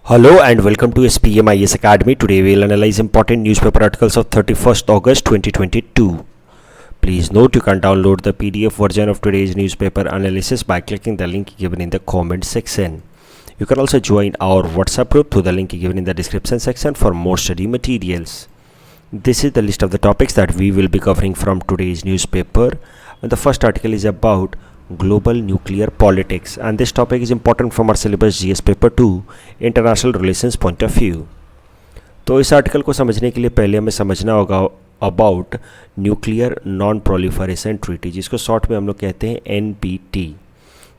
Hello and welcome to SPMIS Academy. Today we will analyze important newspaper articles of 31st August 2022. Please note you can download the PDF version of today's newspaper analysis by clicking the link given in the comment section. You can also join our WhatsApp group through the link given in the description section for more study materials. This is the list of the topics that we will be covering from today's newspaper. And the first article is about global nuclear politics, and this topic is important from our syllabus GS paper 2 international relations point of view. तो इस article को समझने के लिए पहले हमें समझना होगा about nuclear non proliferation treaty, जिसको शॉर्ट में हम लोग कहते हैं NPT.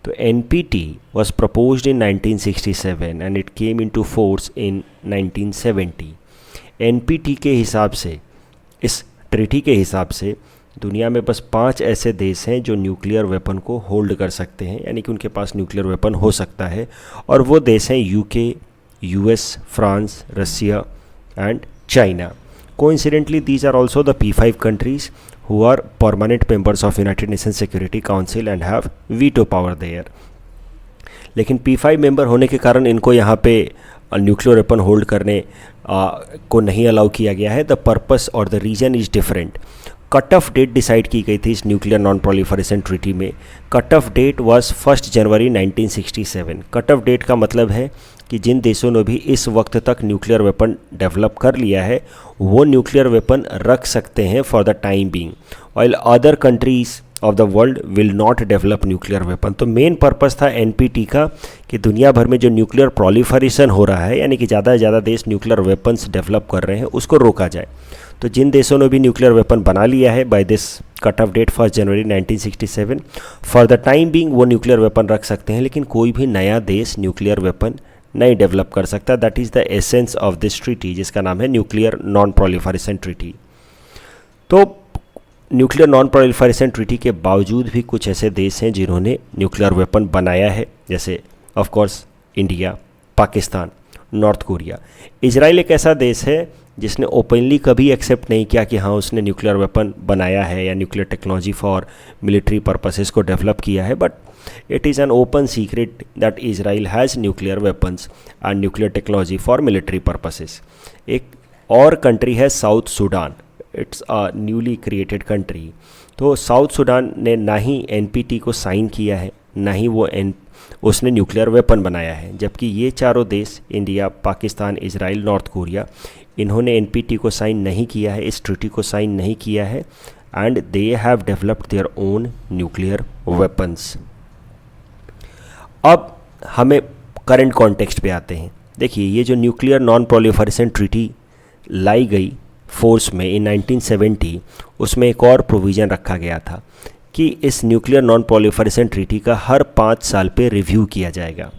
तो NPT was proposed in 1967 and it came into force in 1970. NPT के हिसाब से, इस ट्रीटी के हिसाब से दुनिया में बस 5 ऐसे देश हैं जो न्यूक्लियर वेपन को होल्ड कर सकते हैं, यानी कि उनके पास न्यूक्लियर वेपन हो सकता है, और वो देश हैं UK, US, France, Russia and China. Coincidentally these are also the P5 countries who are permanent members of United Nations Security Council and have veto power there. लेकिन P5 मेंबर होने के कारण इनको यहाँ पे न्यूक्लियर वेपन होल्ड करने को नहीं अलाउ किया गया है. द पर्पस और the reason is different. Cut off date decide की गई थी इस न्यूक्लियर नॉन प्रोलिफरेशन ट्रीटी में. Cut off date was 1 January 1967. Cut off date का मतलब है कि जिन देशों ने भी इस वक्त तक न्यूक्लियर वेपन डेवलप कर लिया है वो न्यूक्लियर वेपन रख सकते हैं for the time being, while other countries of the world will not develop nuclear weapon. तो मेन पर्पस था NPT का कि दुनिया भर में जो न्यूक्लियर प्रोलिफरेशन हो रहा है, यानी कि ज़्यादा से ज़्यादा देश न्यूक्लियर वेपन्स डेवलप कर रहे हैं, उसको रोका जाए. तो जिन देशों ने भी न्यूक्लियर वेपन बना लिया है by this cut off date 1 January 1967, for the time being वो न्यूक्लियर वेपन रख सकते हैं, लेकिन कोई भी नया देश न्यूक्लियर वेपन नहीं डेवलप कर सकता. That is the essence of this treaty, जिसका नाम है न्यूक्लियर नॉन प्रोलिफरेशन ट्रीटी. तो न्यूक्लियर नॉन प्रोलिफरेशन ट्रीटी के बावजूद भी कुछ ऐसे देश हैं जिन्होंने न्यूक्लियर वेपन बनाया है, जैसे of course India, Pakistan, north Korea. Israel एक ऐसा देश है जिसने ओपनली कभी एक्सेप्ट नहीं किया कि हाँ उसने न्यूक्लियर वेपन बनाया है या nuclear technology for military purposes को डेवलप किया है, but it is an open secret that Israel has nuclear weapons and nuclear technology for military purposes. एक और कंट्री है south Sudan. It's a newly created country. तो south Sudan ने ना ही NPT को साइन किया है, ना ही उसने न्यूक्लियर वेपन बनाया है, जबकि ये चारों देश India, Pakistan, Israel, north Korea, इन्होंने NPT को साइन नहीं किया है, इस ट्रीटी को साइन नहीं किया है, and they have developed their own nuclear weapons. अब हमें करंट कॉन्टेक्स्ट पे आते हैं. देखिए, ये जो न्यूक्लियर नॉन प्रोलिफरेशन ट्रीटी लाई गई फोर्स में इन 1970, उसमें एक और प्रोविज़न रखा गया था कि इस न्यूक्लियर नॉन प्रोलिफरेशन ट्रीटी का हर 5 साल पे रिव्यू किया जाएगा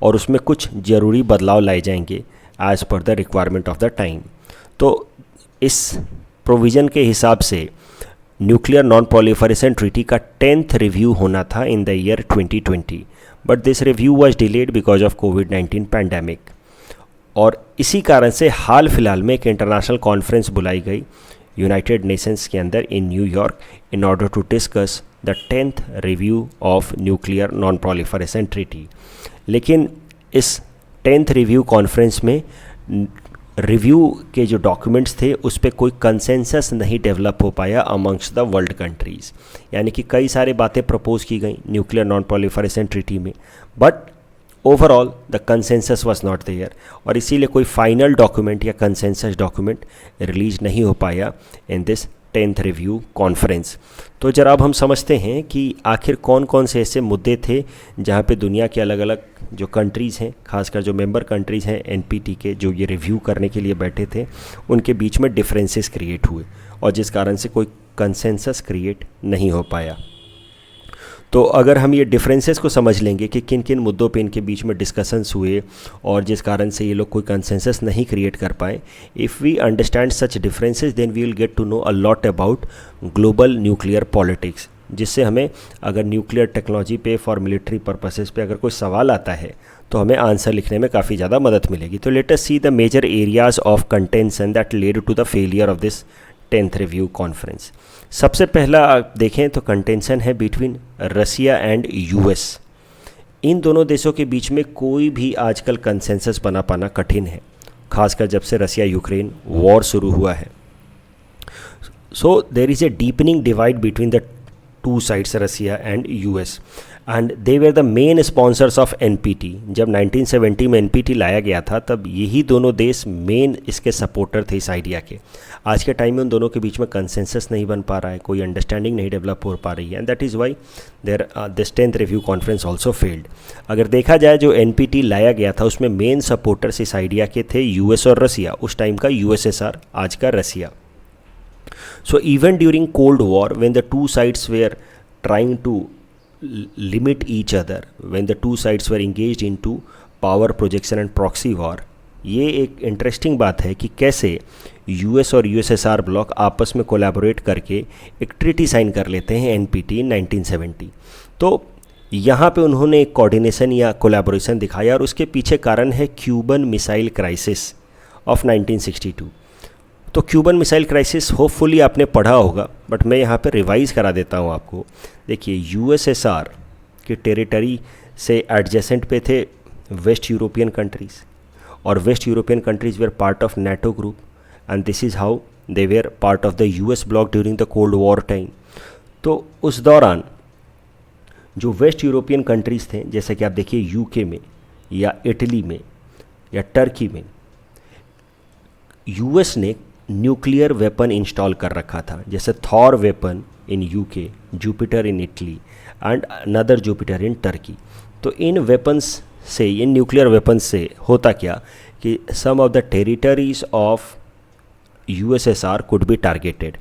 और उसमें कुछ ज़रूरी बदलाव लाए जाएंगे as per the requirement of the time. तो इस प्रोविज़न के हिसाब से न्यूक्लियर नॉन प्रोलिफरेशन ट्रीटी का 10th रिव्यू होना था in the year 2020, but this review was delayed because of covid pandemic. और इसी कारण से हाल फिलहाल में एक इंटरनेशनल कॉन्फ्रेंस बुलाई गई यूनाइटेड नेशंस के अंदर in New York in order to discuss the 10th review of nuclear non proliferation treaty. लेकिन इस 10th रिव्यू कॉन्फ्रेंस में रिव्यू के जो डॉक्यूमेंट्स थे उस पर कोई कंसेंसस नहीं डेवलप हो पाया अमंग्स द वर्ल्ड कंट्रीज़. यानी कि कई सारे बातें प्रपोज की गई न्यूक्लियर नॉन प्रोलिफरेशन ट्रीटी में, but overall the consensus was not there, और इसीलिए कोई फाइनल डॉक्यूमेंट या कंसेंसस डॉक्यूमेंट रिलीज नहीं हो पाया in this 10th review conference. तो जरा अब हम समझते हैं कि आखिर कौन कौन से ऐसे मुद्दे थे जहाँ पे दुनिया के अलग अलग जो कंट्रीज़ हैं, खासकर जो मेंबर कंट्रीज़ हैं NPT के, जो ये रिव्यू करने के लिए बैठे थे, उनके बीच में डिफरेंसेस क्रिएट हुए और जिस कारण से कोई कंसेंसस क्रिएट नहीं हो पाया. तो अगर हम ये डिफरेंसेस को समझ लेंगे कि किन किन मुद्दों पे इनके बीच में डिस्कशंस हुए और जिस कारण से ये लोग कोई कंसेंसस नहीं क्रिएट कर पाए, if we understand such differences then we will get to know a lot about global nuclear politics, जिससे हमें अगर न्यूक्लियर टेक्नोलॉजी पे फॉर मिलिट्री पर्पसेस पे अगर कोई सवाल आता है तो हमें आंसर लिखने में काफ़ी ज़्यादा मदद मिलेगी. तो let us see the major areas of contention that led to the failure of this 10th review conference. सबसे पहला आप देखें तो कंटेंशन है बिटवीन रसिया एंड US. इन दोनों देशों के बीच में कोई भी आजकल कंसेंसस बना पाना कठिन है, खासकर जब से रसिया यूक्रेन वॉर शुरू हुआ है। So there is a deepening divide between the two sides, Russia and US, and they were the main sponsors of NPT. जब 1970 में एनपीटी लाया गया था तब यही दोनों देश मेन इसके सपोर्टर थे इस आइडिया के। आज के टाइम में उन दोनों के बीच में कंसेंसस नहीं बन पा रहा है, कोई अंडरस्टैंडिंग नहीं डेवलप हो पा रही है, and that is why this 10th review conference also failed. अगर देखा जाए जो एनपीटी लाया गया था उसमें मेन सपोर्टर्स इस आइडिया के थे यूएस और रसिया, उस टाइम का यूएसएसआर, आज का रसिया। So even during Cold War, when the two sides were trying to limit each other, when the two sides were engaged into power projection and proxy war, ये एक interesting बात है कि कैसे यूएस और यूएसएसआर ब्लॉक आपस में collaborate करके एक ट्रीटी साइन कर लेते हैं एनपीटी 1970। तो यहाँ पे उन्होंने एक कोऑर्डिनेशन या कोलैबोरेशन दिखाया और उसके पीछे कारण है क्यूबन मिसाइल क्राइसिस ऑफ 1962। तो क्यूबन मिसाइल क्राइसिस होपफुली आपने पढ़ा होगा, बट मैं यहाँ पे रिवाइज़ करा देता हूँ आपको। देखिए, यूएसएसआर के टेरिटरी से एडजेसेंट पे थे वेस्ट यूरोपियन कंट्रीज़, और west European countries were part of NATO group, and this is how they were part of the US bloc during the cold war time. तो उस दौरान जो वेस्ट यूरोपियन कंट्रीज़ थे, जैसे कि आप देखिए यूके में या इटली में या टर्की में, यूएस ने न्यूक्लियर वेपन इंस्टॉल कर रखा था, जैसे Thor weapon in UK, Jupiter in Italy and another Jupiter in Turkey. तो इन वेपन्स से, इन न्यूक्लियर वेपन्स से होता क्या कि some of the territories of USSR could be targeted.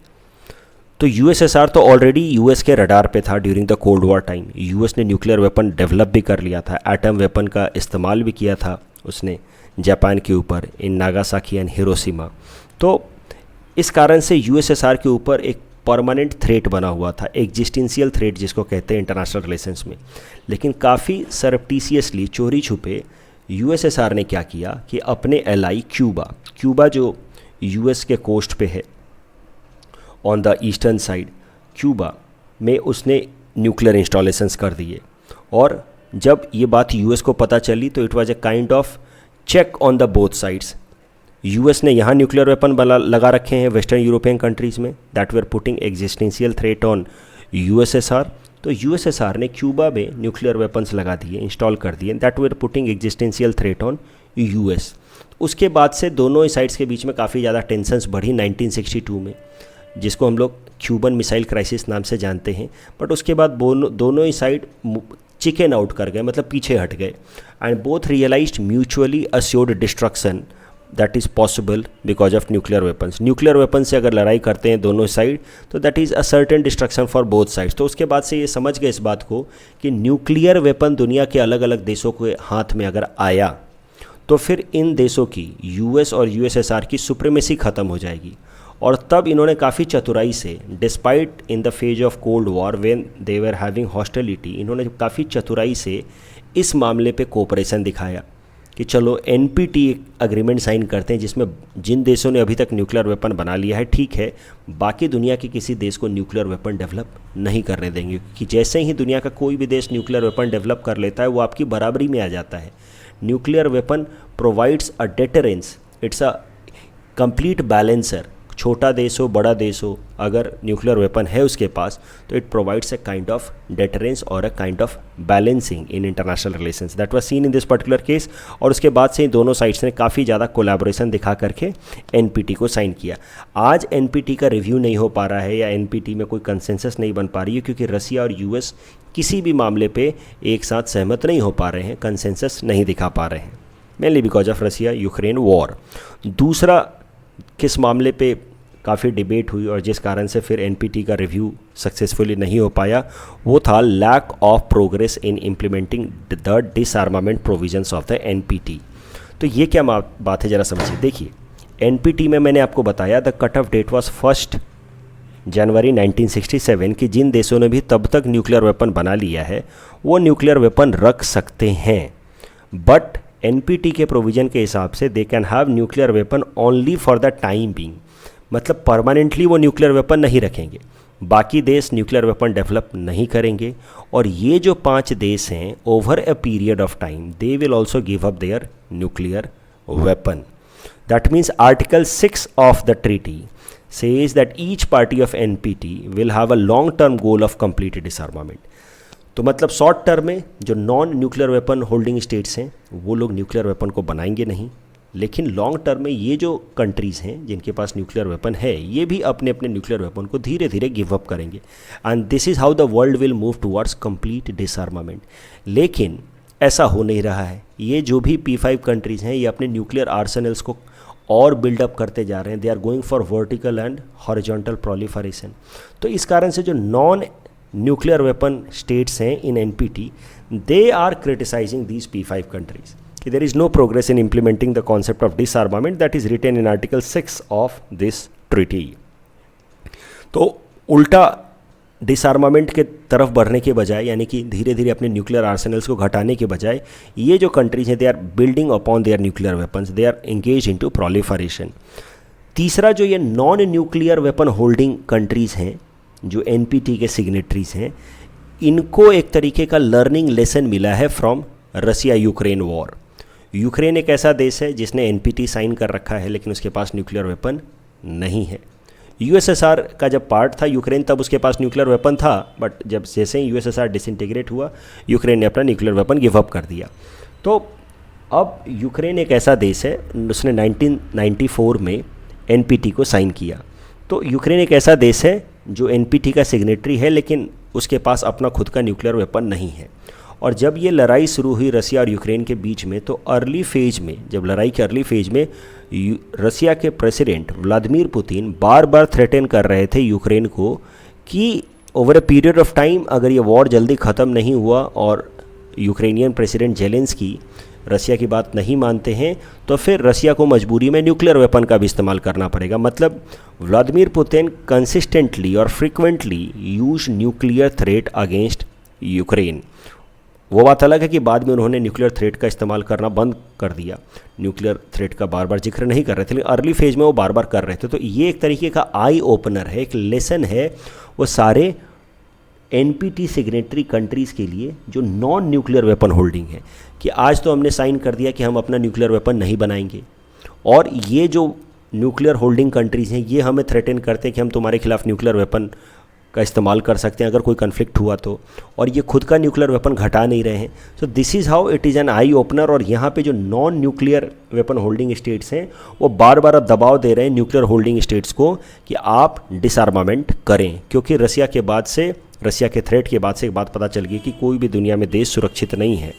तो यूएसएसआर तो ऑलरेडी यूएस के रडार पे था during the cold war time. US ने न्यूक्लियर वेपन डेवलप भी कर लिया था, एटम वेपन का इस्तेमाल भी किया था उसने जापान के ऊपर, इन नागासाकी एंड हिरोशिमा। तो इस कारण से यूएसएसआर के ऊपर एक परमानेंट थ्रेट बना हुआ था, एग्जिस्टेंशियल थ्रेट जिसको कहते हैं इंटरनेशनल रिलेशंस में। लेकिन काफ़ी सरप्टिशियसली, चोरी छुपे, यूएसएसआर ने क्या किया कि अपने एलाई क्यूबा जो यूएस के कोस्ट पे है on the eastern side, Cuba में उसने न्यूक्लियर इंस्टॉलेशंस कर दिए। और जब ये बात यूएस को पता चली तो it was a kind of check on the both sides. US ने यहाँ न्यूक्लियर वेपन लगा रखे हैं वेस्टर्न यूरोपियन कंट्रीज़ में, that were putting existential threat on USSR. तो यूएसएसआर ने क्यूबा में न्यूक्लियर वेपन्स लगा दिए, इंस्टॉल कर दिए, that were putting existential threat on US. उसके बाद से दोनों साइड्स के बीच में काफ़ी ज़्यादा टेंशंस बढ़ी 1962 में, जिसको हम लोग क्यूबन मिसाइल क्राइसिस नाम से जानते हैं। बट उसके बाद दोनों ही साइड चिकन आउट कर गए, मतलब पीछे हट गए, and both realized mutually assured destruction that is possible because of nuclear weapons. Nuclear weapon से अगर लड़ाई करते हैं दोनों साइड तो that is a certain destruction for both sides. तो उसके बाद से ये समझ गए इस बात को कि न्यूक्लियर वेपन दुनिया के अलग अलग देशों के हाथ में अगर आया तो फिर इन देशों की, यूएस और यूएसएसआर की सुप्रीमेसी ख़त्म हो जाएगी। और तब इन्होंने काफ़ी चतुराई से, despite in the phase of cold war when they were having hostility, इन्होंने काफ़ी चतुराई से इस मामले पे कोऑपरेशन दिखाया कि चलो एनपीटी अग्रीमेंट साइन करते हैं जिसमें जिन देशों ने अभी तक न्यूक्लियर वेपन बना लिया है, ठीक है, बाकी दुनिया के किसी देश को न्यूक्लियर वेपन डेवलप नहीं करने देंगे, कि जैसे ही दुनिया का कोई भी देश न्यूक्लियर वेपन डेवलप कर लेता है वो आपकी बराबरी में आ जाता है। Nuclear weapon provides a deterrence, it's a complete balancer. छोटा देश हो, बड़ा देश हो, अगर न्यूक्लियर वेपन है उसके पास तो it provides a kind of deterrence और a kind of balancing in international relations. That was seen in this particular case. और उसके बाद से दोनों साइड्स ने काफ़ी ज़्यादा कोलैबोरेशन दिखा करके एनपीटी को साइन किया। आज एनपीटी का रिव्यू नहीं हो पा रहा है या एनपीटी में कोई कंसेंसस नहीं बन पा रही है क्योंकि रसिया और यूएस किसी भी मामले पे एक साथ सहमत नहीं हो पा रहे हैं, कंसेंसस नहीं दिखा पा रहे हैं, mainly because of Russia Ukraine war. दूसरा किस मामले पे काफ़ी डिबेट हुई और जिस कारण से फिर एनपीटी का रिव्यू सक्सेसफुली नहीं हो पाया, वो था lack of progress in implementing the disarmament provisions of the NPT. तो ये क्या बात है, ज़रा समझिए। देखिए, एनपीटी में मैंने आपको बताया the cut off date was 1 January 1967 कि जिन देशों ने भी तब तक न्यूक्लियर वेपन बना लिया है वो न्यूक्लियर वेपन रख सकते हैं, बट एनपीटी के प्रोविज़न के हिसाब से they can have nuclear weapon only for the time being, मतलब परमानेंटली वो न्यूक्लियर वेपन नहीं रखेंगे। बाकी देश न्यूक्लियर वेपन डेवलप नहीं करेंगे, और ये जो 5 देश हैं over a period of time they will also give up their nuclear weapon. That means Article 6 of the treaty says that each party of NPT will have a long-term goal of complete disarmament. तो मतलब short term में जो non nuclear weapon holding states हैं वो लोग nuclear weapon को बनाएंगे नहीं, लेकिन लॉन्ग टर्म में ये जो कंट्रीज़ हैं जिनके पास न्यूक्लियर वेपन है ये भी अपने अपने न्यूक्लियर वेपन को धीरे धीरे गिव अप करेंगे. And this is how the world will move towards complete डिसआर्मामेंट. लेकिन ऐसा हो नहीं रहा है. ये जो भी P5 कंट्रीज़ हैं ये अपने न्यूक्लियर आर्सेनल्स को और बिल्डअप करते जा रहे हैं. They are going for vertical and horizontal proliferation. तो इस कारण से जो नॉन न्यूक्लियर वेपन स्टेट्स हैं in NPT they are criticizing these P5 countries कि there is no progress in implementing the concept of disarmament that is written in article 6 of this treaty. तो उल्टा डिसआर्मामेंट के तरफ बढ़ने के बजाय, यानी कि धीरे धीरे अपने न्यूक्लियर आर्सेनल्स को घटाने के बजाय, ये जो कंट्रीज हैं they are building upon their nuclear weapons, they are engage into proliferation. तीसरा जो ये non nuclear weapon holding countries हैं जो NPT के सिग्नेटरीज हैं, इनको एक तरीके का लर्निंग लेसन मिला है from Russia Ukraine war. Ukraine एक ऐसा देश है जिसने NPT साइन कर रखा है लेकिन उसके पास न्यूक्लियर वेपन नहीं है. USSR का जब पार्ट था यूक्रेन तब उसके पास न्यूक्लियर वेपन था, बट जब जैसे ही USSR डिसइंटीग्रेट हुआ यूक्रेन ने अपना न्यूक्लियर वेपन गिव अप कर दिया. तो अब यूक्रेन एक ऐसा देश है, उसने 1994 में NPT को साइन किया. तो यूक्रेन एक ऐसा देश है जो NPT का सिग्नेटरी है लेकिन उसके पास अपना खुद का न्यूक्लियर वेपन नहीं है. और जब ये लड़ाई शुरू हुई रसिया और यूक्रेन के बीच में, तो अर्ली फेज में, जब लड़ाई के अर्ली फेज में रसिया के प्रेसिडेंट व्लादिमीर पुतिन बार बार थ्रेटन कर रहे थे यूक्रेन को कि over a period of time अगर ये वॉर जल्दी ख़त्म नहीं हुआ और यूक्रेनियन प्रेसिडेंट जेलेंस्की रसिया की बात नहीं मानते हैं तो फिर रसिया को मजबूरी में न्यूक्लियर वेपन का भी इस्तेमाल करना पड़ेगा. मतलब व्लादिमीर पुतिन कंसिस्टेंटली और frequently use nuclear threat against Ukraine. वो बात अलग है कि बाद में उन्होंने न्यूक्लियर थ्रेट का इस्तेमाल करना बंद कर दिया, न्यूक्लियर थ्रेट का बार बार जिक्र नहीं कर रहे थे, लेकिन अर्ली फेज में वो बार बार कर रहे थे. तो ये एक तरीके का आई ओपनर है, एक लेसन है वो सारे NPT सिग्नेटरी कंट्रीज़ के लिए जो नॉन न्यूक्लियर वेपन होल्डिंग है कि आज तो हमने साइन कर दिया कि हम अपना न्यूक्लियर वेपन नहीं बनाएंगे, और ये जो न्यूक्लियर होल्डिंग कंट्रीज़ हैं ये हमें थ्रेटन करते हैं कि हम तुम्हारे खिलाफ न्यूक्लियर वेपन का इस्तेमाल कर सकते हैं अगर कोई कन्फ्लिक्ट हुआ तो, और ये खुद का न्यूक्लियर वेपन घटा नहीं रहे हैं. So this is how it is an eye opener. और यहाँ पे जो non nuclear weapon holding states हैं वो बार बार अब दबाव दे रहे हैं न्यूक्लियर होल्डिंग स्टेट्स को कि आप डिसआर्मामेंट करें, क्योंकि रसिया के थ्रेट के बाद से एक बात पता चल गई कि कोई भी दुनिया में देश सुरक्षित नहीं है.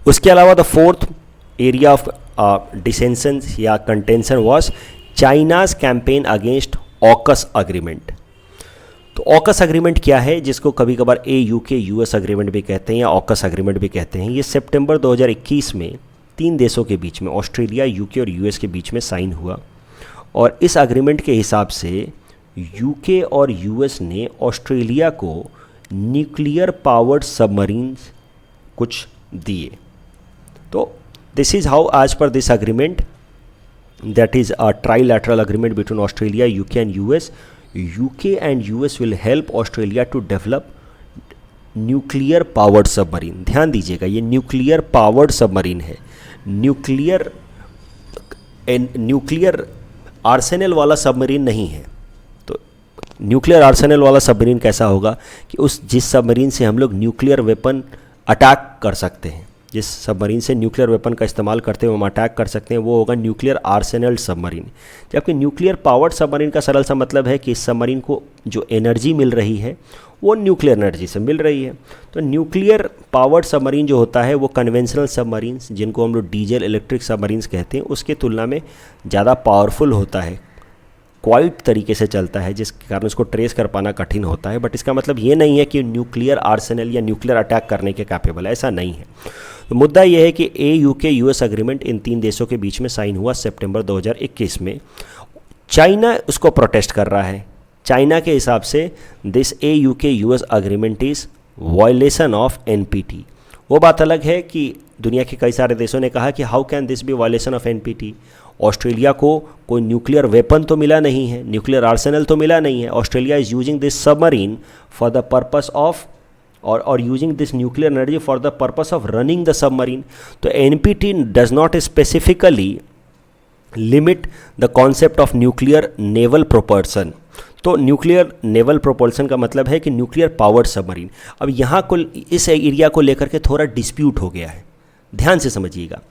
उसके अलावा the fourth area of dissension या contention was China's campaign against AUKUS agreement. तो ऑकस अग्रीमेंट क्या है, जिसको कभी कभार AUK-US अग्रीमेंट भी कहते हैं या ऑकस अग्रीमेंट भी कहते हैं. ये सितंबर 2021 में 3 देशों के बीच में, ऑस्ट्रेलिया, UK और US के बीच में साइन हुआ. और इस अग्रीमेंट के हिसाब से UK और US ने ऑस्ट्रेलिया को न्यूक्लियर पावर्ड सबमरीन्स कुछ दिए. तो this is how as per this agreement, that is a trilateral agreement between Australia, UK and US. UK and US will help Australia to develop nuclear powered submarine. ध्यान दीजिएगा ये nuclear powered submarine है, nuclear arsenal वाला submarine नहीं है. तो nuclear arsenal वाला submarine कैसा होगा कि जिस सबमरीन से हम लोग न्यूक्लियर वेपन अटैक कर सकते हैं, जिस सबमरीन से न्यूक्लियर वेपन का इस्तेमाल करते हुए हम अटैक कर सकते हैं, वो होगा न्यूक्लियर आर्सेनल सबमरीन. जबकि न्यूक्लियर पावर्ड सबमरीन का सरल सा मतलब है कि इस सबमरीन को जो एनर्जी मिल रही है वो न्यूक्लियर एनर्जी से मिल रही है. तो न्यूक्लियर पावर्ड सबमरीन जो होता है वो कन्वेंशनल सबमरीन्स, जिनको हम लोग डीजल इलेक्ट्रिक सबमरीन्स कहते हैं, उसके तुलना में ज़्यादा पावरफुल होता है, क्वाइट तरीके से चलता है, जिसके कारण उसको ट्रेस कर पाना कठिन होता है. बट इसका मतलब ये नहीं है कि न्यूक्लियर आर्सेनल या न्यूक्लियर अटैक करने के कैपेबल है, ऐसा नहीं है. तो मुद्दा यह है कि AUK-US अग्रीमेंट इन 3 देशों के बीच में साइन हुआ सितंबर 2021 में. चाइना उसको प्रोटेस्ट कर रहा है. चाइना के हिसाब से this AUK-US agreement is violation of NPT. वो बात अलग है कि दुनिया के कई सारे देशों ने कहा कि how can this be violation of NPT. Australia को कोई न्यूक्लियर वेपन तो मिला नहीं है, न्यूक्लियर आर्सेनल तो मिला नहीं है। Australia is using this submarine for the purpose of और using this nuclear energy for the purpose of running the submarine. तो NPT does not specifically limit the concept of nuclear naval propulsion. तो nuclear naval propulsion का मतलब है कि nuclear powered submarine. अब यहाँ को इस एरिया को लेकर के थोड़ा डिस्प्यूट हो गया है, ध्यान से समझिएगा।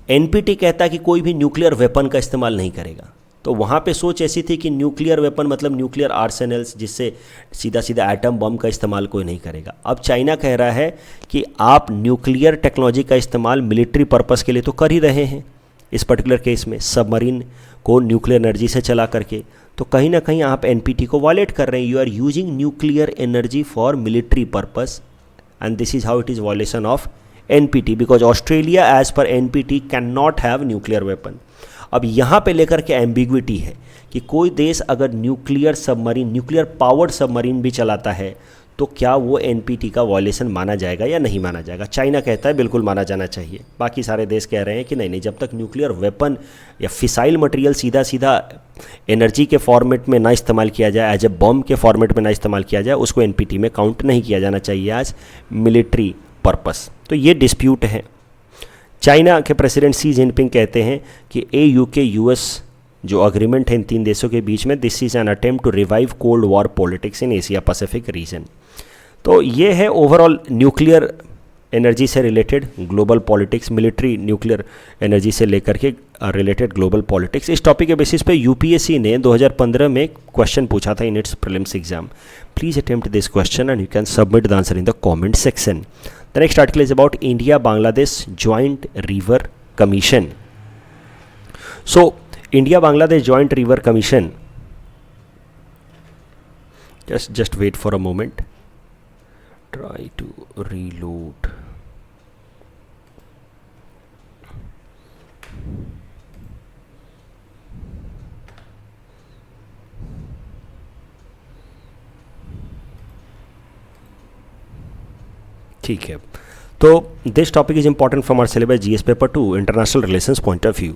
एनपीटी कहता है कि कोई भी न्यूक्लियर वेपन का इस्तेमाल नहीं करेगा, तो वहाँ पे सोच ऐसी थी कि न्यूक्लियर वेपन मतलब न्यूक्लियर आर्सेनल्स, जिससे सीधा सीधा एटम बम का इस्तेमाल कोई नहीं करेगा। अब चाइना कह रहा है कि आप न्यूक्लियर टेक्नोलॉजी का इस्तेमाल मिलिट्री पर्पस के लिए तो कर ही रहे हैं, इस पर्टिकुलर केस में सबमरीन को न्यूक्लियर एनर्जी से चला करके, तो कहीं ना कहीं आप एनपीटी को वायलेट कर रहे हैं। You are using nuclear energy for military purpose and this is how it is violation of NPT, because Australia as per NPT can not have nuclear weapon. अब यहाँ पे लेकर के एम्बिग्विटी है कि कोई देश अगर nuclear submarine, nuclear powered submarine भी चलाता है तो क्या वो एनपीटी का वायलेशन माना जाएगा या नहीं माना जाएगा। चाइना कहता है बिल्कुल माना जाना चाहिए, बाकी सारे देश कह रहे हैं कि नहीं नहीं, जब तक न्यूक्लियर वेपन या फिसाइल मटेरियल सीधा सीधा एनर्जी के फॉर्मेट में ना इस्तेमाल किया जाए, एज ए बम के फॉर्मेट में ना इस्तेमाल किया जाए, उसको एनपीटी में काउंट नहीं किया जाना चाहिए एज मिलिट्री पर्पस। तो ये डिस्प्यूट है। चाइना के प्रेसिडेंट शी जिनपिंग कहते हैं कि AU के US जो अग्रीमेंट है इन तीन देशों के बीच में, this is an attempt to revive cold war politics in Asia Pacific region. तो ये है ओवरऑल न्यूक्लियर एनर्जी से related global politics, military nuclear energy से लेकर के रिलेटेड ग्लोबल पॉलिटिक्स। इस टॉपिक के बेसिस पे UPSC ने 2015 में क्वेश्चन पूछा था in its prelims exam. Please attempt this question and you can submit the answer in the comment section. The next article is about India-Bangladesh Joint River Commission. So, India-Bangladesh Joint River Commission. Just wait for a moment. Try to reload. ठीक है, तो this topic is important from our syllabus GS paper 2 international relations point of view.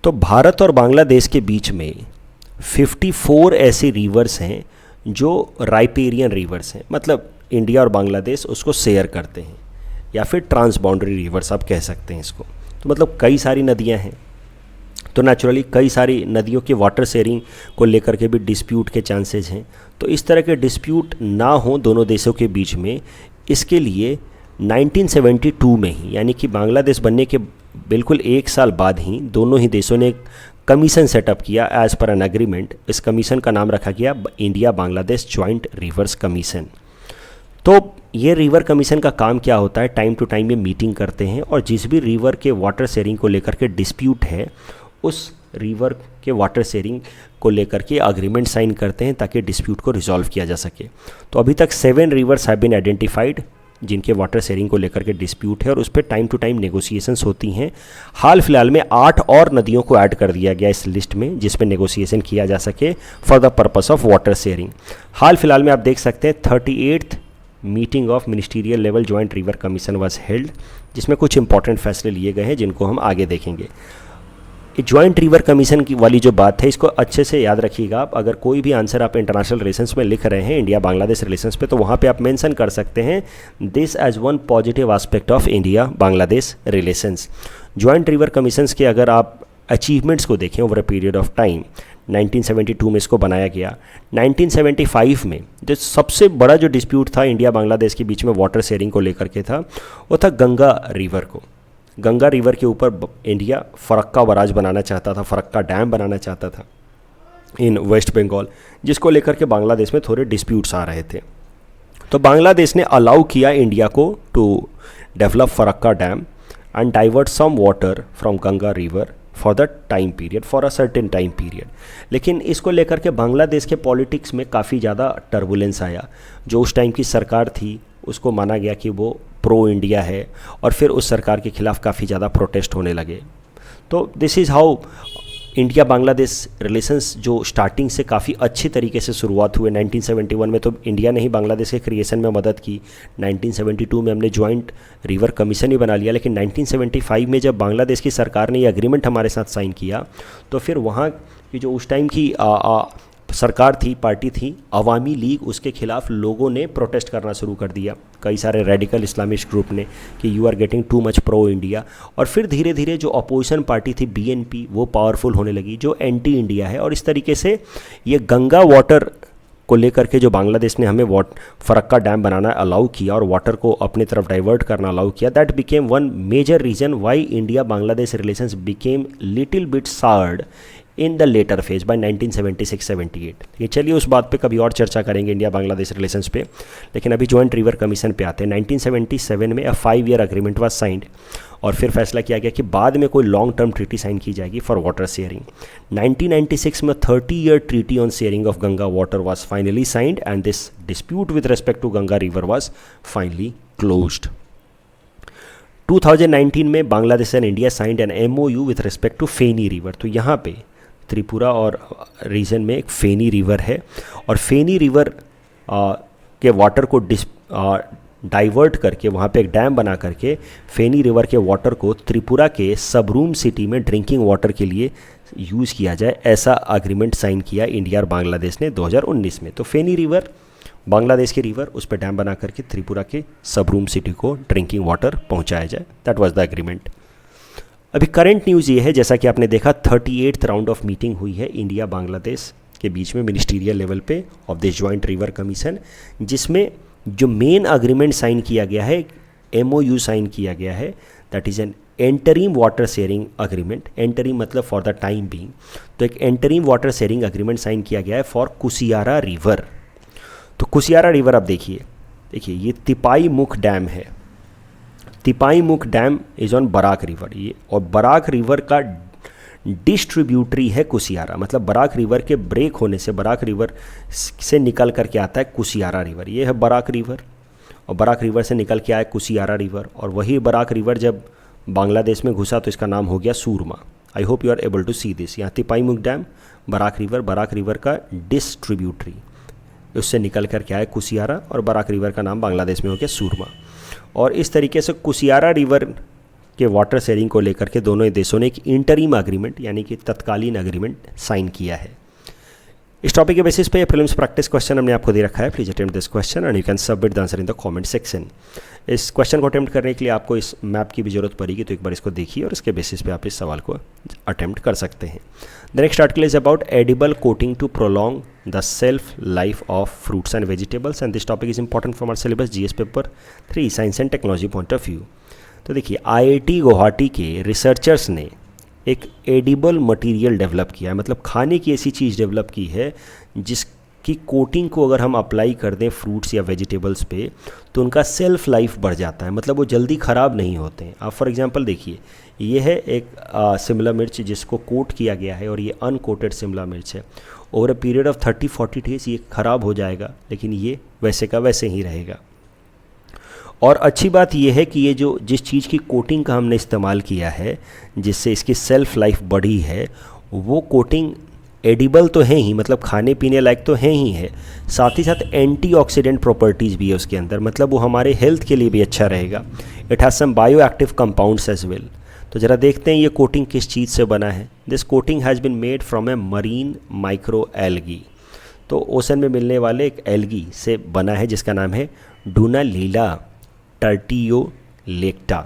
तो भारत और बांग्लादेश के बीच में 54 ऐसे reverse हैं जो राइपेरियन रिवर्स हैं, मतलब इंडिया और बांग्लादेश उसको शेयर करते हैं, या फिर ट्रांस बाउंड्री रिवर्स आप कह सकते हैं इसको। तो मतलब कई सारी नदियाँ हैं, तो नेचुरली कई सारी नदियों के वाटर शेयरिंग को लेकर के भी डिस्प्यूट के चांसेस हैं। तो इस तरह के डिस्प्यूट ना हो दोनों देशों के बीच में, इसके लिए 1972 में ही, यानी कि बांग्लादेश बनने के बिल्कुल एक साल बाद ही, दोनों ही देशों ने कमीशन सेटअप किया एज पर एन एग्रीमेंट। इस कमीशन का नाम रखा गया India Bangladesh joint reverse commission. तो ये रिवर कमीशन का काम क्या होता है, टाइम टू टाइम ये मीटिंग करते हैं और जिस भी रिवर के वाटर शेयरिंग को लेकर के डिस्प्यूट है, उस रिवर के वाटर शेयरिंग को लेकर के अग्रीमेंट साइन करते हैं ताकि डिस्प्यूट को रिजॉल्व किया जा सके। तो अभी तक 7 रिवर्स हैव बीन आइडेंटिफाइड जिनके वाटर शेयरिंग को लेकर के डिस्प्यूट है और उस पर टाइम टू टाइम नेगोशिएशंस होती हैं। हाल फिलहाल में 8 और नदियों को ऐड कर दिया गया इस लिस्ट में जिसमें नेगोशिएशन किया जा सके for the purpose of water sharing. हाल फिलहाल में आप देख सकते हैं 38th meeting of ministerial level joint river commission was held, जिसमें कुछ इंपॉर्टेंट फैसले लिए गए हैं जिनको हम आगे देखेंगे। जॉइंट रिवर कमीशन की वाली जो बात है इसको अच्छे से याद रखिएगा आप। अगर कोई भी आंसर आप इंटरनेशनल रिलेशंस में लिख रहे हैं इंडिया बांग्लादेश रिलेशंस पे, तो वहाँ पे आप मेंशन कर सकते हैं this as one positive aspect of India Bangladesh relations. Joint river commissions के अगर आप अचीवमेंट्स को देखें over a period of time, 1972 में इसको बनाया गया। 1975 में जो सबसे बड़ा जो डिस्प्यूट था इंडिया बांग्लादेश के बीच में वाटर शेयरिंग को लेकर के था, वो था गंगा रिवर को। गंगा रिवर के ऊपर इंडिया फरक्का बराज बनाना चाहता था, फरक्का डैम बनाना चाहता था इन वेस्ट बंगाल, जिसको लेकर के बांग्लादेश में थोड़े डिस्प्यूट्स आ रहे थे। तो बांग्लादेश ने अलाउ किया इंडिया को to develop Farakka dam and divert some water from Ganga river for the time period, for a certain time period. लेकिन इसको लेकर के बांग्लादेश के पॉलिटिक्स में काफ़ी ज़्यादा टर्बुलेंस आया। जो उस टाइम की सरकार थी उसको माना गया कि वो प्रो इंडिया है और फिर उस सरकार के खिलाफ काफ़ी ज़्यादा प्रोटेस्ट होने लगे। तो this is how India Bangladesh relations जो स्टार्टिंग से काफ़ी अच्छी तरीके से शुरुआत हुए 1971 में, तो इंडिया ने ही बांग्लादेश के क्रिएशन में मदद की। 1972 में हमने जॉइंट रिवर कमीशन ही बना लिया, लेकिन 1975 में जब बांग्लादेश की सरकार ने ये एग्रीमेंट हमारे साथ साइन किया, तो फिर वहाँ की जो उस टाइम की सरकार थी, पार्टी थी अवामी लीग, उसके खिलाफ लोगों ने प्रोटेस्ट करना शुरू कर दिया, कई सारे रेडिकल इस्लामिस्ट ग्रुप ने, कि you are getting too much pro India. और फिर धीरे धीरे जो अपोजिशन पार्टी थी बीएनपी, वो पावरफुल होने लगी, जो एंटी इंडिया है। और इस तरीके से ये गंगा वाटर को लेकर के जो बांग्लादेश ने हमें फरक्का डैम बनाना अलाउ किया और वाटर को अपने तरफ डाइवर्ट करना अलाउ किया, that became one major reason why India Bangladesh relations became little bit soured in the latter phase by 1976-78। ये चलिए उस बात पे कभी और चर्चा करेंगे इंडिया बांग्लादेश रिलेशंस पे, लेकिन अभी जॉइंट रिवर कमीशन पे आते हैं। 1977 में 5 ईयर अग्रीमेंट वाज साइंड, और फिर फैसला किया गया कि बाद में कोई लॉन्ग टर्म ट्रीटी साइन की जाएगी फॉर वाटर शेयरिंग। 1996 में 30 year treaty on sharing of Ganga water was finally signed, and this dispute with respect to Ganga river was finally closed. 2019 में Bangladesh and India signed an MOU with respect to Feni river. तो यहाँ पे त्रिपुरा और reason में एक फेनी river है, और फेनी रिवर के वाटर को डाइवर्ट करके वहाँ पे एक डैम बना करके फेनी रिवर के वाटर को त्रिपुरा के सबरूम सिटी में ड्रिंकिंग वाटर के लिए यूज़ किया जाए, ऐसा एग्रीमेंट साइन किया इंडिया और बांग्लादेश ने 2019 में। तो फेनी रिवर बांग्लादेश की रिवर, उस पर डैम बना करके त्रिपुरा के सबरूम सिटी को ड्रिंकिंग वाटर पहुँचाया जाए, दैट वाज द एग्रीमेंट। अभी करंट न्यूज़ ये है, जैसा कि आपने देखा 38th राउंड ऑफ मीटिंग हुई है इंडिया बांग्लादेश के बीच में मिनिस्टीरियल लेवल पे of this joint river commission, जिसमें जो मेन अग्रीमेंट साइन किया गया है, MOU साइन किया गया है, that is an interim water sharing agreement. Interim मतलब फॉर द टाइम बीइंग, तो एक interim water sharing agreement sign किया गया है फॉर कुसियारा रिवर। तो कुसियारा रिवर आप देखिए ये तिपाई मुख डैम है, Tipaimukh dam is on Barak river, ये और बराक रिवर का डिस्ट्रीब्यूटरी है कुसियारा, मतलब बराक रिवर के ब्रेक होने से बराक रिवर से निकल करके आता है कुसियारा रिवर। ये है बराक रिवर, और बराक रिवर से निकल के आया कुसियारा रिवर, और वही बराक रिवर जब बांग्लादेश में घुसा तो इसका नाम हो गया Surma. I hope you are able to see this. यहाँ Tipaimukh dam, Barak river का डिस्ट्रीब्यूटरी, उससे निकल कर के आया कुसियारा, और बराक रिवर का नाम बांग्लादेश में हो गया सूरमा। और इस तरीके से कुसियारा रिवर के वाटर शेयरिंग को लेकर के दोनों देशों ने एक इंटरिम एग्रीमेंट यानी कि तत्कालीन एग्रीमेंट साइन किया है। इस टॉपिक के बेसिस पे प्रीलिम्स प्रैक्टिस क्वेश्चन हमने आपको दे रखा है, please attempt this question and you can submit the answer in the comment section. इस क्वेश्चन को अटेम्प्ट करने के लिए आपको इस मैप की भी जरूरत पड़ेगी, तो एक बार इसको देखिए और इसके बेसिस पे आप इस सवाल को अटेम्प्ट कर सकते हैं। The next article is about edible coating to prolong the shelf life of fruits and vegetables, and this topic is important for our syllabus GS paper 3 science and technology point of view. तो देखिए IIT Guwahati के researchers ने एक edible material develop किया है, मतलब खाने की ऐसी चीज़ डेवलप की है जिसकी कोटिंग को अगर हम अप्लाई कर दें फ्रूट्स या वेजिटेबल्स पे तो उनका सेल्फ लाइफ बढ़ जाता है, मतलब वो जल्दी ख़राब नहीं होते हैं। आप फॉर एग्जांपल देखिए, ये है एक शिमला मिर्च जिसको कोट किया गया है, और ये अनकोटेड शिमला मिर्च है। Over a period of 30-40 days ये ख़राब हो जाएगा, लेकिन ये वैसे का वैसे ही रहेगा। और अच्छी बात यह है कि ये जो जिस चीज़ की कोटिंग का हमने इस्तेमाल किया है जिससे इसकी सेल्फ लाइफ बढ़ी है, वो कोटिंग एडिबल तो है ही, मतलब खाने पीने लायक तो है ही है, साथ ही साथ एंटीऑक्सीडेंट प्रॉपर्टीज़ भी है उसके अंदर, मतलब वो हमारे हेल्थ के लिए भी अच्छा रहेगा। It has some bio active compounds as well. तो ज़रा देखते हैं ये कोटिंग किस चीज़ से बना है। This coating has been made from a marine micro algae, तो ओशन में मिलने वाले एक एल्गी से बना है जिसका नाम है डूनालीला टर्टियोलेक्टा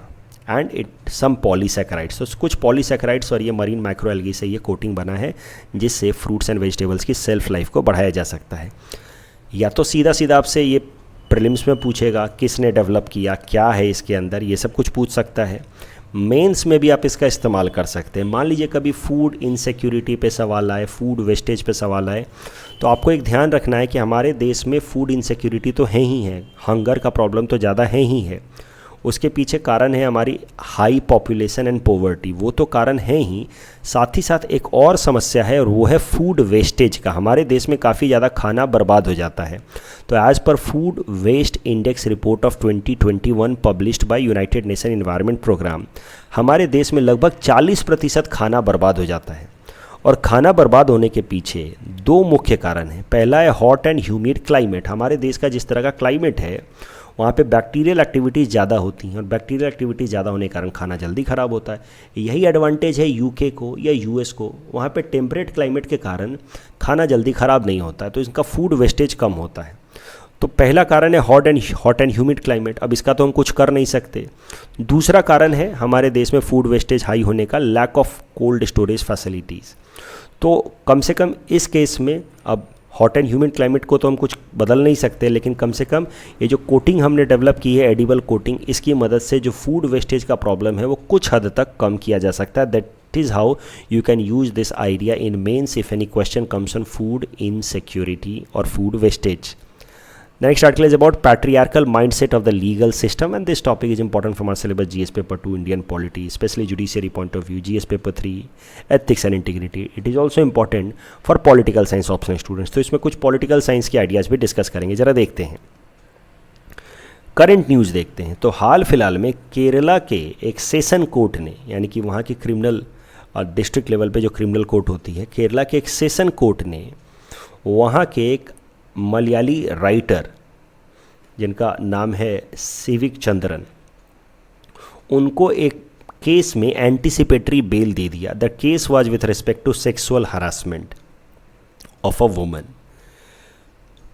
एंड इट सम पॉलीसैकेराइड्स। तो कुछ पॉलीसैकेराइड्स और ये मरीन माइक्रो एल्गी से ये कोटिंग बना है जिससे फ्रूट्स एंड वेजिटेबल्स की सेल्फ लाइफ को बढ़ाया जा सकता है। या तो सीधा सीधा आपसे ये प्रीलिम्स में पूछेगा किसने डेवलप किया, क्या है इसके अंदर, ये सब कुछ पूछ सकता है। मेंस में भी आप इसका इस्तेमाल कर सकते हैं। मान लीजिए कभी फूड इनसिक्योरिटी पे सवाल आए, फूड वेस्टेज पे सवाल आए, तो आपको एक ध्यान रखना है कि हमारे देश में फूड इनसिक्योरिटी तो है ही है, हंगर का प्रॉब्लम तो ज़्यादा है ही है। उसके पीछे कारण है हमारी हाई पॉपुलेशन एंड पॉवर्टी, वो तो कारण है ही, साथ ही साथ एक और समस्या है और वो है फूड वेस्टेज का। हमारे देश में काफ़ी ज़्यादा खाना बर्बाद हो जाता है। तो as per food waste index report of 2021 published by United Nation Environment Programme, हमारे देश में लगभग 40% खाना बर्बाद हो जाता है। और खाना बर्बाद होने के पीछे दो मुख्य कारण हैं। पहला है हॉट एंड ह्यूमिड क्लाइमेट। हमारे देश का जिस तरह का क्लाइमेट है वहाँ पे बैक्टीरियल एक्टिविटीज़ ज़्यादा होती हैं और बैक्टीरियल एक्टिविटीज़ ज़्यादा होने के कारण खाना जल्दी ख़राब होता है। यही एडवांटेज है यूके को या यूएस को, वहाँ पे टेम्परेट क्लाइमेट के कारण खाना जल्दी ख़राब नहीं होता है, तो इनका फूड वेस्टेज कम होता है। तो पहला कारण है हॉट एंड ह्यूमिड क्लाइमेट। अब इसका तो हम कुछ कर नहीं सकते। दूसरा कारण है हमारे देश में फूड वेस्टेज हाई होने का lack of cold storage facilities. तो कम से कम इस केस में अब हॉट एंड ह्यूमिड क्लाइमेट को तो हम कुछ बदल नहीं सकते, लेकिन कम से कम ये जो कोटिंग हमने डेवलप की है एडिबल कोटिंग, इसकी मदद से जो फूड वेस्टेज का प्रॉब्लम है वो कुछ हद तक कम किया जा सकता है। That is how you can use this idea in mains if any question comes on food insecurity और food wastage. The next article is about patriarchal mindset of the legal system, and this topic is important from our syllabus GS paper 2 Indian polity, especially judiciary point of view, GS paper 3 ethics and integrity. It is also important for political science optional students. तो इसमें कुछ political science के ideas भी discuss करेंगे. जरा देखते हैं current news देखते हैं. तो हाल फिलहाल में केरला के एक सेशन कोर्ट ने, यानी कि वहाँ की क्रिमिनल डिस्ट्रिक्ट लेवल पे जो क्रिमिनल कोर्ट होती है, केरला के एक सेशन कोर्ट ने वहाँ के एक मलयाली राइटर जिनका नाम है सिविक चंद्रन, उनको एक केस में एंटीसिपेटरी बेल दे दिया. The case was with respect to sexual harassment of a woman.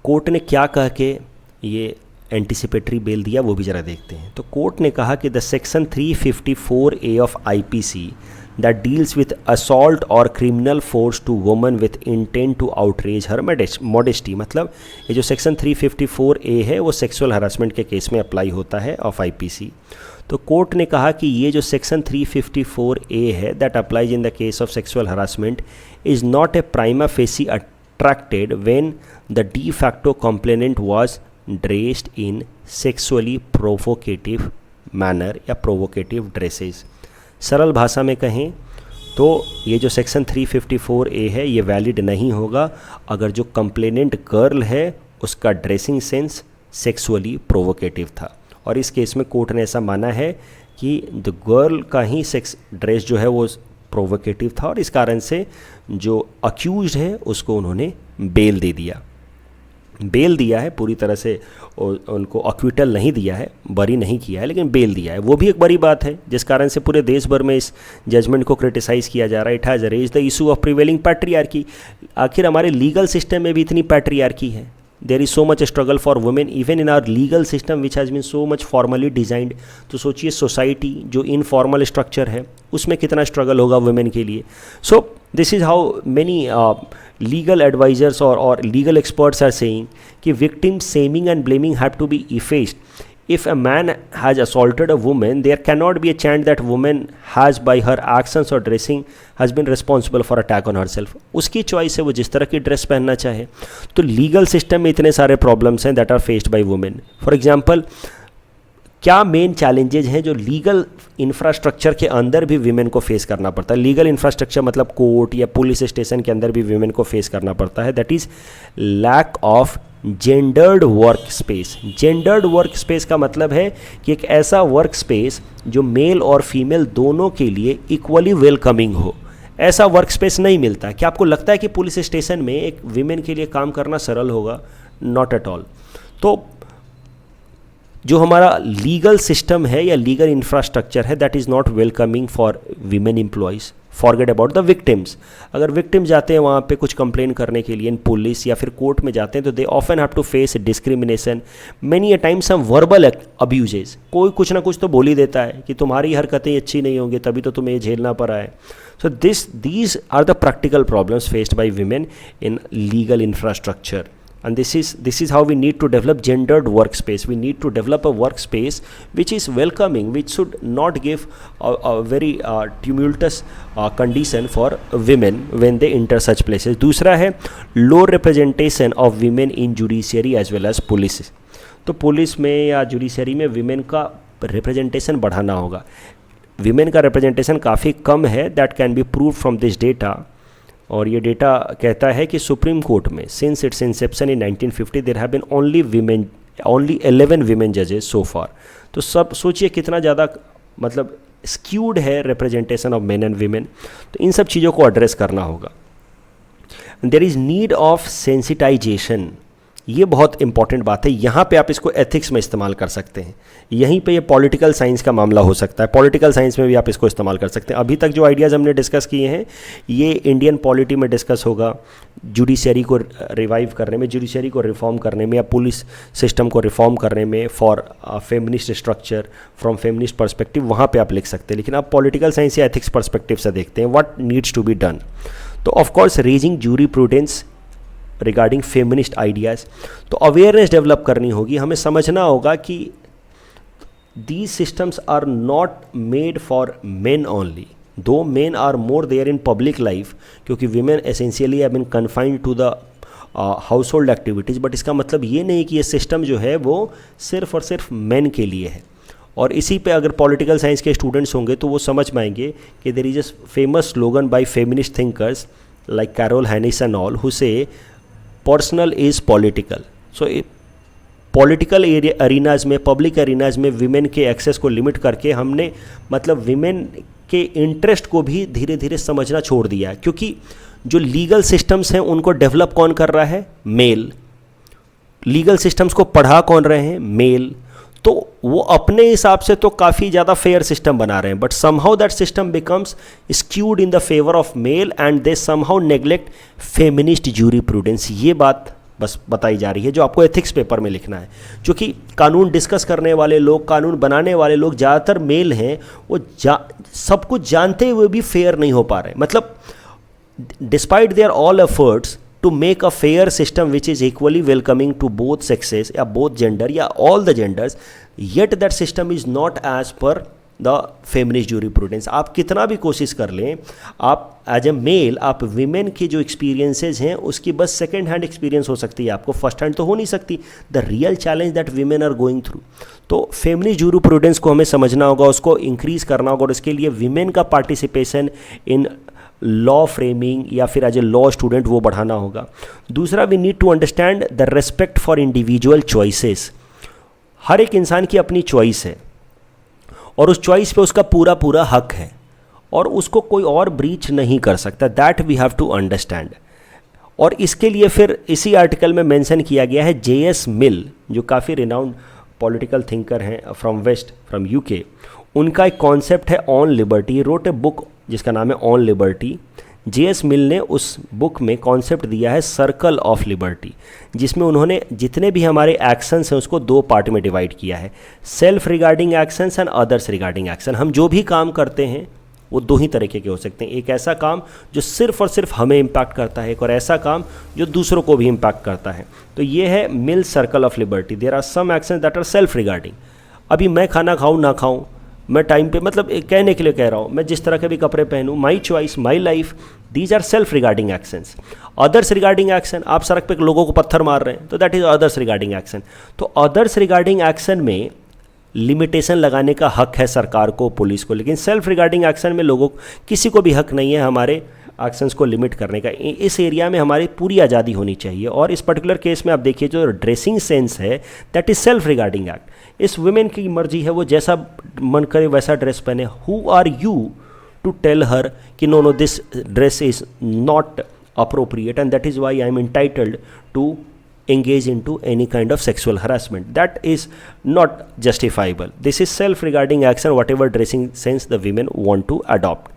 Court ने क्या कह के ये एंटीसिपेटरी बेल दिया वो भी ज़रा देखते हैं. तो कोर्ट ने कहा कि the section 354A of IPC that deals with assault or criminal force to woman with intent to outrage her modesty. मतलब ये जो सेक्शन 354A है वो सेक्सुअल हरासमेंट के केस में अप्लाई होता है ऑफ आईपीसी. तो कोर्ट ने कहा कि ये जो सेक्शन 354A है that applies in the case of sexual harassment is not a prima facie attracted when the de facto complainant was dressed in sexually provocative manner या प्रोवोकेटिव ड्रेसेस. सरल भाषा में कहें तो ये जो सेक्शन 354A है ये वैलिड नहीं होगा अगर जो कंप्लेनेंट गर्ल है उसका ड्रेसिंग सेंस सेक्सुअली प्रोवोकेटिव था. और इस केस में कोर्ट ने ऐसा माना है कि द गर्ल का ही सेक्स ड्रेस जो है वो प्रोवोकेटिव था और इस कारण से जो अक्यूज्ड है उसको उन्होंने बेल दे दिया. बेल दिया है, पूरी तरह से उनको अक्विटल नहीं दिया है, बरी नहीं किया है, लेकिन बेल दिया है. वो भी एक बड़ी बात है जिस कारण से पूरे देश भर में इस जजमेंट को क्रिटिसाइज़ किया जा रहा है. It has raise the issue of prevailing patriarchy. आखिर हमारे लीगल सिस्टम में भी इतनी पैट्रियार्की है. There is so much struggle for women even in our legal system which has been so much formally designed. तो सोचिए सोसाइटी जो informal structure है उसमें कितना स्ट्रगल होगा वुमेन के लिए. So this is how many legal advisors or legal experts are saying कि victim shaming and blaming have to be effaced. If a man has assaulted a woman, there cannot be a chance that woman has by her actions or dressing has been responsible for attack on herself. उसकी choice है वो जिस तरह की dress पहनना चाहे. तो legal system में इतने सारे प्रॉब्लम्स हैं that are faced by women. For example क्या मेन चैलेंजेज हैं जो लीगल इंफ्रास्ट्रक्चर के अंदर भी वीमेन को फेस करना पड़ता है. लीगल इंफ्रास्ट्रक्चर मतलब कोर्ट या पुलिस स्टेशन के अंदर भी वीमेन को फेस करना पड़ता है. That is lack of gendered work space. Gendered work space का मतलब है कि एक ऐसा वर्क स्पेस जो मेल और फीमेल दोनों के लिए इक्वली वेलकमिंग हो. ऐसा वर्क स्पेस नहीं मिलता है. क्या आपको लगता है कि पुलिस स्टेशन में एक वीमेन के लिए काम करना सरल होगा? Not at all. तो जो हमारा लीगल सिस्टम है या लीगल इंफ्रास्ट्रक्चर है that is not welcoming for women employees. Forget about the victims. अगर विक्टिम जाते हैं वहाँ पे कुछ कंप्लेन करने के लिए इन पुलिस या फिर कोर्ट में जाते हैं तो they often have to face discrimination, many a time some verbal abuses. कोई कुछ ना कुछ तो बोल ही देता है कि तुम्हारी हरकतें अच्छी नहीं होंगी तभी तो तुम्हें झेलना पड़ा है. So these are the practical problems faced by women in legal infrastructure. And this is how we need to develop gendered workspace. We need to develop a workspace which is welcoming, which should not give a very tumultuous condition for women when they enter such places. दूसरा है low representation of women in judiciary as well as police. तो police में या judiciary में women का representation बढ़ाना होगा. Women का रिप्रेजेंटेशन काफ़ी कम है. That can be prove from this data. और ये डेटा कहता है कि सुप्रीम कोर्ट में since its inception in 1950 there have been only 11 women जजेस सो फार. तो सब सोचिए कितना ज़्यादा मतलब स्क्यूड है representation of men and women. तो इन सब चीज़ों को एड्रेस करना होगा. There is need of sensitisation, ये बहुत इंपॉर्टेंट बात है। यहाँ पे आप इसको एथिक्स में इस्तेमाल कर सकते हैं, यहीं पे ये पॉलिटिकल साइंस का मामला हो सकता है, पॉलिटिकल साइंस में भी आप इसको इस्तेमाल कर सकते हैं। अभी तक जो आइडियाज़ हमने डिस्कस किए हैं ये इंडियन पॉलिटी में डिस्कस होगा, जुडिशरी को रिवाइव करने में, जुडिशरी को रिफॉर्म करने में, या पुलिस सिस्टम को रिफॉर्म करने में for feminist structure from feminist perspective, वहाँ पे आप लिख सकते हैं। लेकिन आप पॉलिटिकल साइंस या एथिक्स पर्सपेक्टिव से देखते हैं what needs to be done. तो of course raising jurisprudence regarding feminist ideas, तो अवेयरनेस डेवलप करनी होगी। हमें समझना होगा कि these systems are not made for men only, though men are more there in public life, क्योंकि women essentially have been confined to the household activities, but इसका मतलब ये नहीं कि ये सिस्टम जो है वो सिर्फ और सिर्फ मेन के लिए है। और इसी पे अगर पॉलिटिकल साइंस के स्टूडेंट्स होंगे तो वो समझ पाएंगे कि there is a famous slogan by feminist thinkers like Carol Hanisch and all who say personal is political. So political arenas में, पब्लिक अरीनाज में विमेन के एक्सेस को लिमिट करके हमने मतलब विमेन के इंटरेस्ट को भी धीरे धीरे समझना छोड़ दिया है, क्योंकि जो लीगल सिस्टम्स हैं उनको डेवलप कौन कर रहा है? मेल। लीगल सिस्टम्स को पढ़ा कौन रहे हैं? मेल। तो वो अपने हिसाब से तो काफ़ी ज़्यादा फेयर सिस्टम बना रहे हैं, but somehow that system becomes skewed in the favour of male and they somehow neglect feminist jurisprudence. ये बात बस बताई जा रही है जो आपको एथिक्स पेपर में लिखना है, क्योंकि कानून डिस्कस करने वाले लोग, कानून बनाने वाले लोग ज़्यादातर मेल हैं, वो सब कुछ जानते हुए भी फेयर नहीं हो पा रहे। मतलब despite there all efforts to make a fair system which is equally welcoming to both sexes या both gender या all the genders, yet that system is not as per the feminist jurisprudence। आप कितना भी कोशिश कर लें, आप as a mail आप विमेन के जो एक्सपीरियंसेस हैं उसकी बस सेकेंड हैंड एक्सपीरियंस हो सकती है, आपको फर्स्ट हैंड तो हो नहीं सकती। The real challenge that women are going through, तो फेमिनिस्ट जुरिस्प्रूडेंस को हमें समझना होगा, उसको इंक्रीज़ करना होगा, और इसके लिए विमेन का पार्टिसिपेशन इन लॉ फ्रेमिंग या फिर एज ए लॉ स्टूडेंट वो बढ़ाना होगा। दूसरा, we need to understand the respect for individual choices. हर एक इंसान की अपनी चॉइस है और उस चॉइस पे उसका पूरा पूरा हक है और उसको कोई और ब्रीच नहीं कर सकता। That we have to understand. और इसके लिए फिर इसी आर्टिकल में मेंशन किया गया है J.S. मिल, जो काफ़ी रिनाउंड पॉलिटिकल थिंकर हैं फ्रॉम वेस्ट, फ्रॉम यूके। उनका एक कॉन्सेप्ट है on liberty. Wrote a book जिसका नाम है ऑन लिबर्टी। J.S. मिल ने उस बुक में कॉन्सेप्ट दिया है सर्कल ऑफ लिबर्टी, जिसमें उन्होंने जितने भी हमारे एक्शंस हैं उसको दो पार्ट में डिवाइड किया है, self regarding actions and others regarding action. हम जो भी काम करते हैं वो दो ही तरीके के हो सकते हैं, एक ऐसा काम जो सिर्फ और सिर्फ हमें इम्पैक्ट करता है, एक और ऐसा काम जो दूसरों को भी इम्पैक्ट करता है। तो ये है Mill circle of liberty. There are some actions that are self regarding. अभी मैं खाना खाऊं ना खाऊं, मैं टाइम पे, मतलब कहने के लिए कह रहा हूँ, मैं जिस तरह के भी कपड़े पहनूँ, my choice, my life, these are self regarding actions. Others regarding action, आप सड़क पे लोगों को पत्थर मार रहे हैं तो that is others regarding action. तो अदर्स रिगार्डिंग एक्शन में लिमिटेशन लगाने का हक है सरकार को, पुलिस को, लेकिन सेल्फ रिगार्डिंग एक्शन में लोगों किसी को भी हक नहीं है हमारे एक्शंस को लिमिट करने का। इस एरिया में हमारी पूरी आज़ादी होनी चाहिए। और इस पर्टिकुलर केस में आप देखिए जो ड्रेसिंग सेंस है that is self regarding act. इस वुमेन की मर्जी है, वो जैसा मन करे वैसा ड्रेस पहने। Who are you to tell her कि no no this dress is not appropriate and that is why I am entitled to engage into any kind of sexual harassment? That is not justifiable. This is self-regarding action, whatever dressing sense the women want to adopt.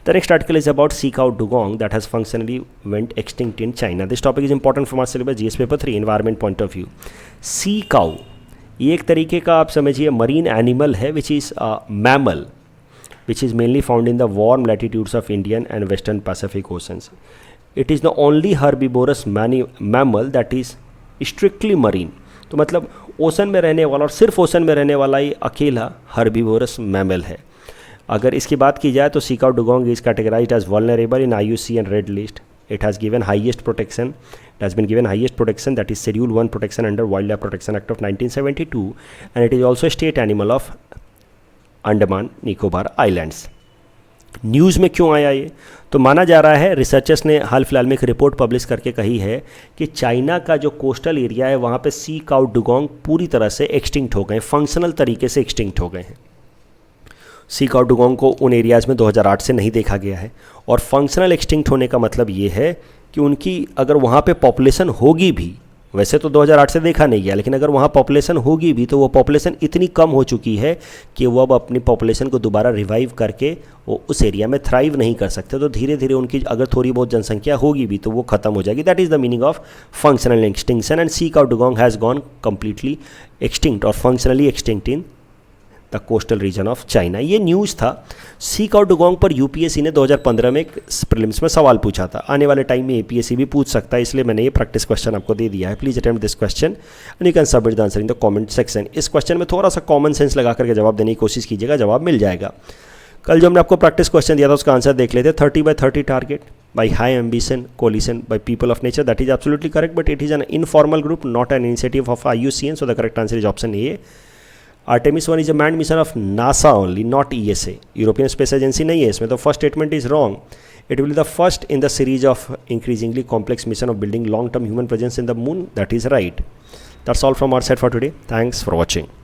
The next article is about sea cow dugong that has functionally went extinct in China. This topic is important from our syllabus GS paper 3 environment point of view. Sea cow ये एक तरीके का आप समझिए marine animal है which is a mammal which is mainly found in the warm latitudes of Indian and Western Pacific Oceans. It is the only herbivorous mammal that is strictly marine. तो मतलब ocean में रहने वाला और सिर्फ ocean में रहने वाला ही अकेला हर्बीवोरस मैमल है। अगर इसकी बात की जाए तो sea cow dugong is categorized as vulnerable in IUCN red list. It has given highest protection, it has been given highest protection that is schedule 1 protection under wild life protection act of 1972 and it is also state animal of Andaman Nicobar islands. News में क्यों आया ये? तो माना जा रहा है, researchers ने हाल फिलहाल में एक रिपोर्ट पब्लिश करके कही है कि चाइना का जो कोस्टल एरिया है वहाँ पे सी काऊ डुगोंग पूरी तरह से एक्सटिंक्ट हो गए, फंक्शनल तरीके से एक्सटिंक्ट हो गए हैं। सी काऊ डुगोंग को उन एरियाज़ में 2008 से नहीं देखा गया है और फंक्शनल एक्सटिंक्ट होने का मतलब ये है कि उनकी अगर वहाँ पे पॉपुलेशन होगी भी, वैसे तो 2008 से देखा नहीं गया, लेकिन अगर वहाँ पॉपुलेशन होगी भी तो वो पॉपुलेशन इतनी कम हो चुकी है कि वो अब अपनी पॉपुलेशन को दोबारा रिवाइव करके वो उस एरिया में थ्राइव नहीं कर सकते। तो धीरे धीरे उनकी अगर थोड़ी बहुत जनसंख्या होगी भी तो वो खत्म हो जाएगी। That is the meaning of functional extinction. And sea cow dugong has gone completely extinct और functionally extinct in the coastal region of China. ये न्यूज़ था। सी काउ डुगोंग पर यूपीएससी ने 2015 में एक प्रीलिम्स में सवाल पूछा था। आने वाले टाइम में एपीएससी भी पूछ सकता है, इसलिए मैंने ये प्रैक्टिस क्वेश्चन आपको दे दिया है। Please attempt this question and you can submit the answer in the comment section. इस क्वेश्चन में थोड़ा सा कॉमन सेंस लगा करके जवाब देने की कोशिश कीजिएगा, जवाब मिल जाएगा। कल जो हमने आपको प्रैक्टिस क्वेश्चन दिया था उसका आंसर देख लेते। 30/30 target by high ambition coalition by people of nature, that is absolutely correct, but it is an informal group, not an initiative of IUCN, so the correct answer is option A. Artemis 1 is a manned mission of NASA only, not ESA. European Space Agency नहीं है इसमें, तो first statement is wrong. It will be the first in the series of increasingly complex mission of building long-term human presence in the moon. That is right. That's all from our side for today. Thanks for watching.